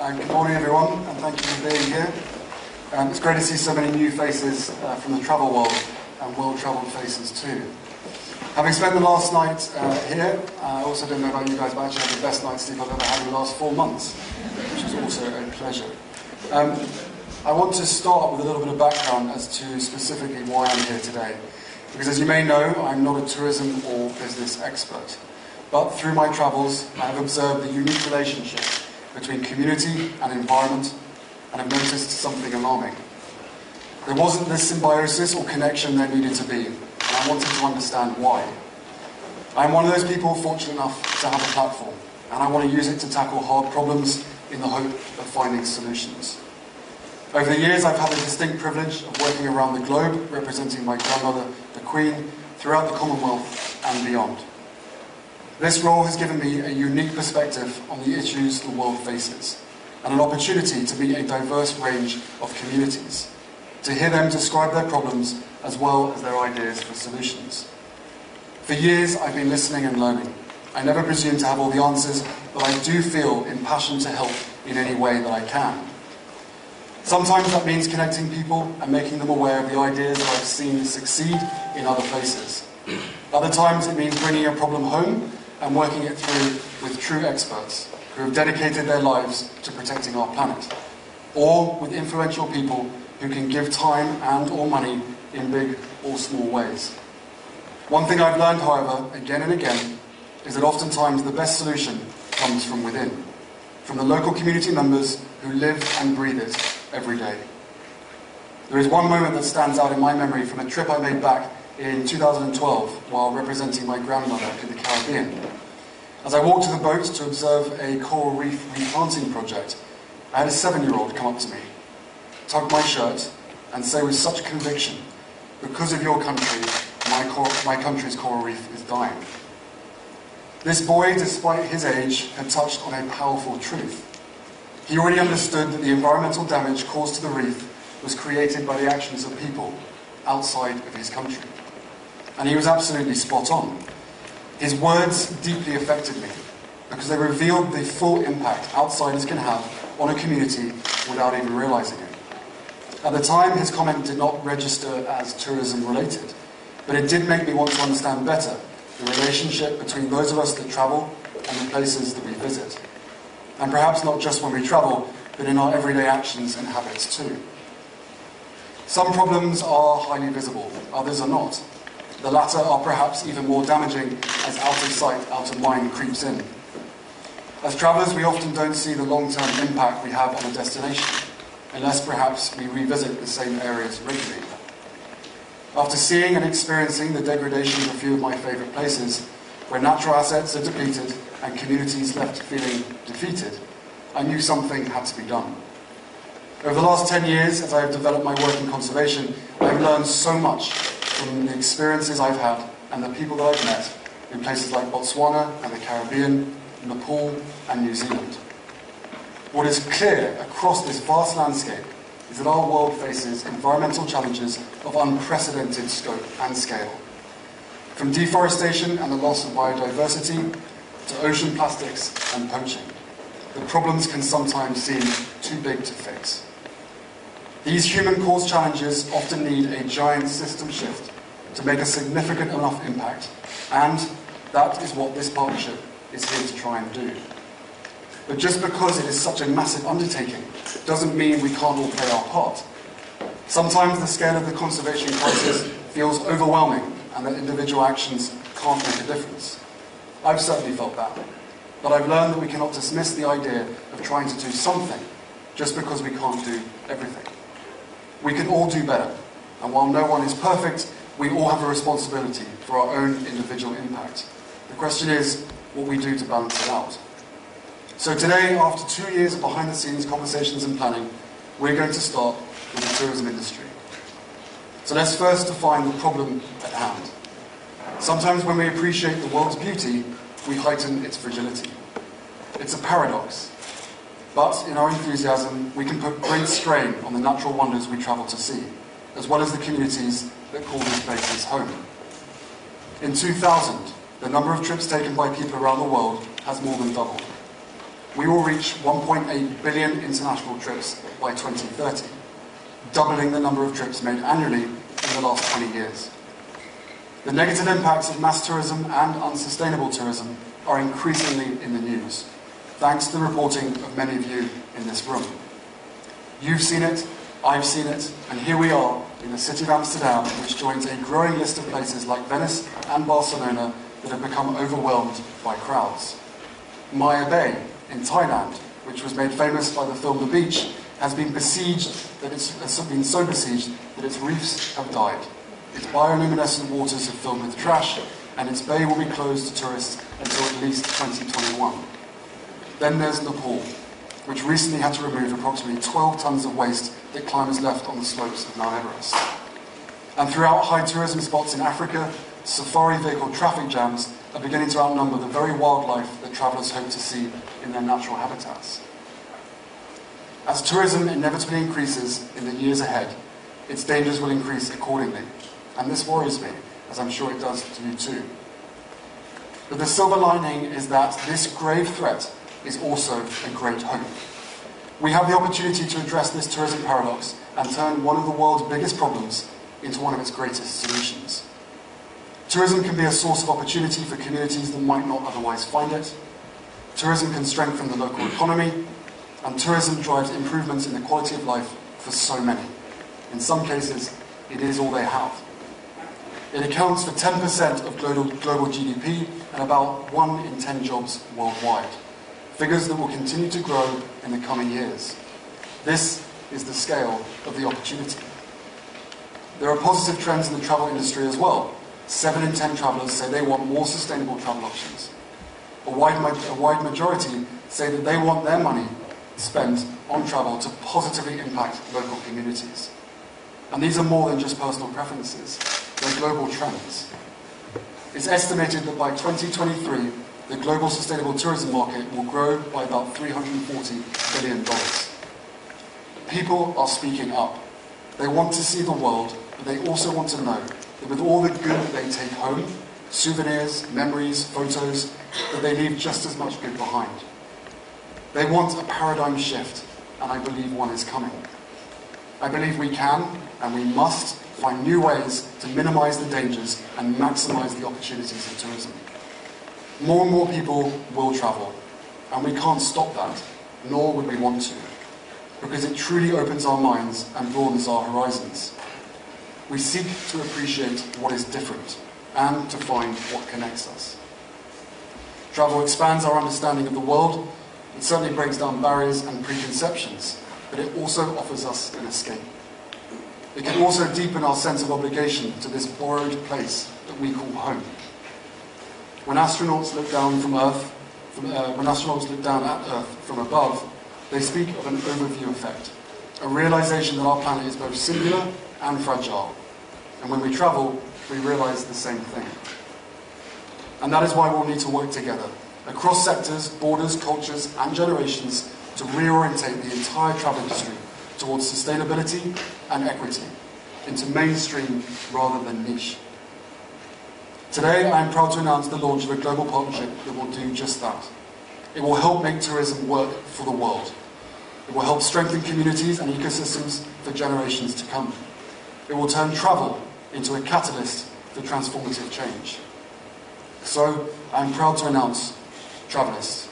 Good morning everyone, and thank you for being here. It's great to see so many new faces from the travel world, and well-travelled faces too. Having spent the last night here, I also don't know about you guys, but I actually had the best night's sleep I've ever had in the last 4 months, which is also a pleasure. I want to start with a little bit of background as to specifically why I'm here today. Because as you may know, I'm not a tourism or business expert. But through my travels, I have observed the unique relationship between community and environment, and I've noticed something alarming. There wasn't this symbiosis or connection there needed to be, and I wanted to understand why. I'm one of those people fortunate enough to have a platform, and I want to use it to tackle hard problems in the hope of finding solutions. Over the years, I've had the distinct privilege of working around the globe, representing my grandmother, the Queen, throughout the Commonwealth and beyond. This role has given me a unique perspective on the issues the world faces, and an opportunity to meet a diverse range of communities, to hear them describe their problems as well as their ideas for solutions. For years, I've been listening and learning. I never presume to have all the answers, but I do feel impassioned to help in any way that I can. Sometimes that means connecting people and making them aware of the ideas that I've seen succeed in other places. Other times it means bringing a problem home and working it through with true experts who have dedicated their lives to protecting our planet, or with influential people who can give time and or money in big or small ways. One thing I've learned, however, again and again, is that oftentimes the best solution comes from within, from the local community members who live and breathe it every day. There is one moment that stands out in my memory from a trip I made back in 2012 while representing my grandmother in the Caribbean. As I walked to the boat to observe a coral reef replanting project, I had a 7-year-old come up to me, tug my shirt, and say with such conviction, "Because of your country, my country's coral reef is dying." This boy, despite his age, had touched on a powerful truth. He already understood that the environmental damage caused to the reef was created by the actions of people outside of his country. And he was absolutely spot on. His words deeply affected me because they revealed the full impact outsiders can have on a community without even realizing it. At the time, his comment did not register as tourism related, but it did make me want to understand better the relationship between those of us that travel and the places that we visit. And perhaps not just when we travel, but in our everyday actions and habits too. Some problems are highly visible, others are not. The latter are perhaps even more damaging as out of sight, out of mind creeps in. As travellers, we often don't see the long-term impact we have on a destination, unless perhaps we revisit the same areas regularly. After seeing and experiencing the degradation of a few of my favourite places, where natural assets are depleted and communities left feeling defeated, I knew something had to be done. Over the last 10 years, as I have developed my work in conservation, I've learned so much from the experiences I've had and the people that I've met in places like Botswana and the Caribbean, Nepal and New Zealand. What is clear across this vast landscape is that our world faces environmental challenges of unprecedented scope and scale. From deforestation and the loss of biodiversity to ocean plastics and poaching, the problems can sometimes seem too big to fix. These human-caused challenges often need a giant system shift to make a significant enough impact, and that is what this partnership is here to try and do. But just because it is such a massive undertaking doesn't mean we can't all play our part. Sometimes the scale of the conservation crisis feels overwhelming and that individual actions can't make a difference. I've certainly felt that. But I've learned that we cannot dismiss the idea of trying to do something just because we can't do everything. We can all do better, and while no one is perfect, we all have a responsibility for our own individual impact. The question is what we do to balance it out. So today, after 2 years of behind-the-scenes conversations and planning, we're going to start with the tourism industry. So let's first define the problem at hand. Sometimes when we appreciate the world's beauty, we heighten its fragility. It's a paradox. But in our enthusiasm, we can put great strain on the natural wonders we travel to see, as well as the communities that call these places home. In 2000, the number of trips taken by people around the world has more than doubled. we will reach 1.8 billion international trips by 2030, doubling the number of trips made annually in the last 20 years. The negative impacts of mass tourism and unsustainable tourism are increasingly in the news, thanks to the reporting of many of you in this room. You've seen it, I've seen it, and here we are in the city of Amsterdam, which joins a growing list of places like Venice and Barcelona that have become overwhelmed by crowds. Maya Bay in Thailand, which was made famous by the film The Beach, has been so besieged that its reefs have died. Its bioluminescent waters have filled with trash, and its bay will be closed to tourists until at least 2021. Then there's Nepal, which recently had to remove approximately 12 tons of waste that climbers left on the slopes of Mount Everest. And throughout high tourism spots in Africa, safari vehicle traffic jams are beginning to outnumber the very wildlife that travellers hope to see in their natural habitats. As tourism inevitably increases in the years ahead, its dangers will increase accordingly. And this worries me, as I'm sure it does to you too. But the silver lining is that this grave threat is also a great hope. We have the opportunity to address this tourism paradox and turn one of the world's biggest problems into one of its greatest solutions. Tourism can be a source of opportunity for communities that might not otherwise find it. Tourism can strengthen the local economy, and tourism drives improvements in the quality of life for so many. In some cases, it is all they have. It accounts for 10% of global GDP and about 1 in 10 jobs worldwide, figures that will continue to grow in the coming years. This is the scale of the opportunity. There are positive trends in the travel industry as well. 7 in 10 travellers say they want more sustainable travel options. A wide majority say that they want their money spent on travel to positively impact local communities. And these are more than just personal preferences, they're global trends. It's estimated that by 2023, the global sustainable tourism market will grow by about $340 billion. People are speaking up. They want to see the world, but they also want to know that with all the good that they take home, souvenirs, memories, photos, that they leave just as much good behind. They want a paradigm shift, and I believe one is coming. I believe we can, and we must, find new ways to minimise the dangers and maximise the opportunities of tourism. More and more people will travel, and we can't stop that, nor would we want to, because it truly opens our minds and broadens our horizons. We seek to appreciate what is different, and to find what connects us. Travel expands our understanding of the world. It certainly breaks down barriers and preconceptions, but it also offers us an escape. It can also deepen our sense of obligation to this borrowed place that we call home. When astronauts look down at Earth from above, they speak of an overview effect, a realization that our planet is both singular and fragile. And when we travel, we realize the same thing. And that is why we'll need to work together, across sectors, borders, cultures, and generations, to reorientate the entire travel industry towards sustainability and equity, into mainstream rather than niche. Today, I am proud to announce the launch of a global partnership that will do just that. It will help make tourism work for the world. It will help strengthen communities and ecosystems for generations to come. It will turn travel into a catalyst for transformative change. So, I am proud to announce Travalyst.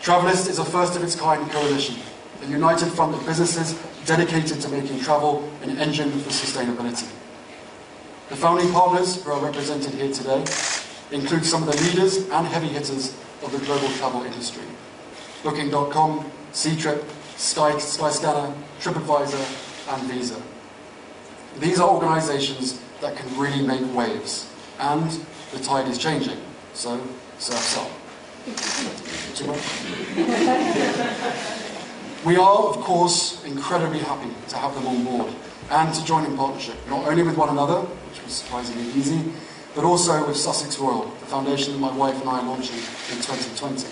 Travalyst is a first-of-its-kind coalition, a united front of businesses dedicated to making travel an engine for sustainability. The founding partners, who are represented here today, include some of the leaders and heavy hitters of the global travel industry: Booking.com, Ctrip, Skyscanner, TripAdvisor, and Visa. These are organisations that can really make waves, and the tide is changing, so surf's up. Too much? We are, of course, incredibly happy to have them on board and to join in partnership, not only with one another, which was surprisingly easy, but also with Sussex Royal, the foundation that my wife and I are launching in 2020.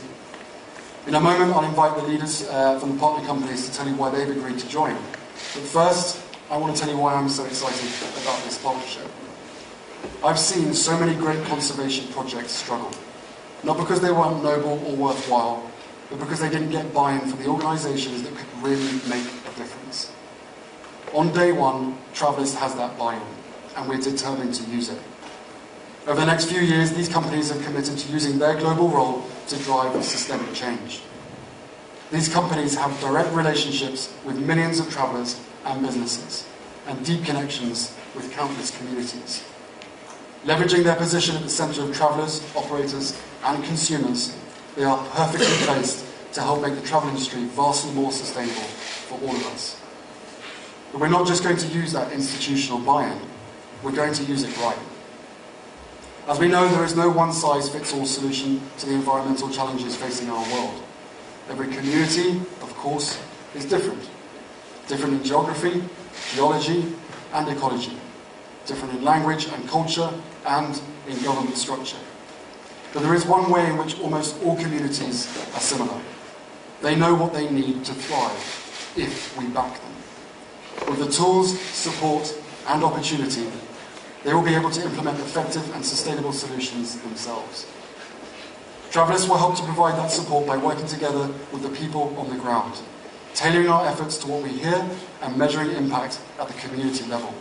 In a moment, I'll invite the leaders from the partner companies to tell you why they've agreed to join. But first, I want to tell you why I'm so excited about this partnership. I've seen so many great conservation projects struggle, not because they weren't noble or worthwhile, but because they didn't get buy-in from the organisations that could really make a difference. On day one, Travalyst has that buy-in, and we're determined to use it. Over the next few years, these companies have committed to using their global role to drive systemic change. These companies have direct relationships with millions of travellers and businesses, and deep connections with countless communities. Leveraging their position at the centre of travellers, operators and consumers, they are perfectly placed to help make the travel industry vastly more sustainable for all of us. But we're not just going to use that institutional buy-in, we're going to use it right. As we know, there is no one-size-fits-all solution to the environmental challenges facing our world. Every community, of course, is different. Different in geography, geology and ecology. Different in language and culture and in government structure. But there is one way in which almost all communities are similar. They know what they need to thrive if we back them. With the tools, support and opportunity, they will be able to implement effective and sustainable solutions themselves. Travalyst will help to provide that support by working together with the people on the ground, tailoring our efforts to what we hear and measuring impact at the community level.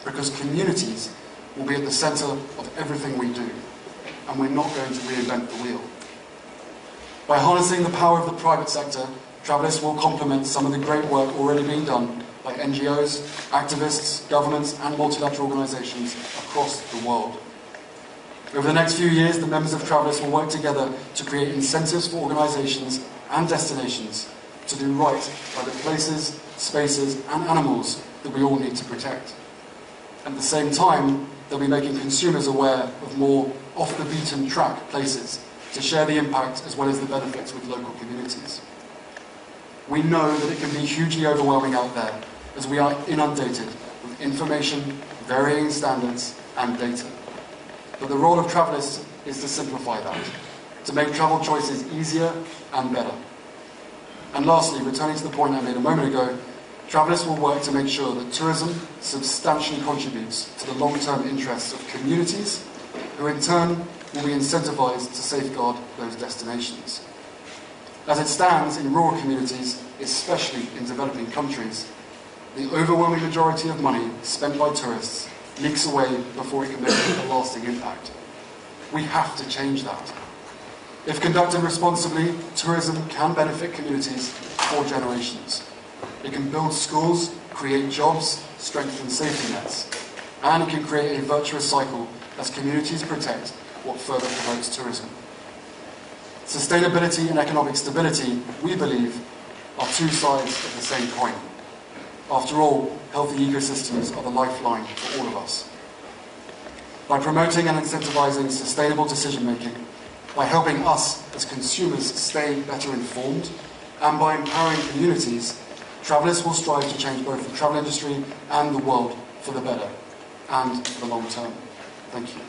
Because communities will be at the centre of everything we do, and we're not going to reinvent the wheel. By harnessing the power of the private sector, Travalyst will complement some of the great work already being done by NGOs, activists, governments and multilateral organisations across the world. Over the next few years, the members of Travalyst will work together to create incentives for organisations and destinations to do right by the places, spaces and animals that we all need to protect. At the same time, they'll be making consumers aware of more off-the-beaten-track places to share the impact as well as the benefits with local communities. We know that it can be hugely overwhelming out there as we are inundated with information, varying standards and data. But the role of Travalyst is to simplify that, to make travel choices easier and better. And lastly, returning to the point I made a moment ago, Travalyst will work to make sure that tourism substantially contributes to the long-term interests of communities, who in turn will be incentivised to safeguard those destinations. As it stands in rural communities, especially in developing countries, the overwhelming majority of money spent by tourists leaks away before it can make a lasting impact. We have to change that. If conducted responsibly, tourism can benefit communities for generations. It can build schools, create jobs, strengthen safety nets, and it can create a virtuous cycle as communities protect what further promotes tourism. Sustainability and economic stability, we believe, are two sides of the same coin. After all, healthy ecosystems are the lifeline for all of us. By promoting and incentivising sustainable decision-making, by helping us as consumers stay better informed, and by empowering communities, Travalyst will strive to change both the travel industry and the world for the better and for the long term. Thank you.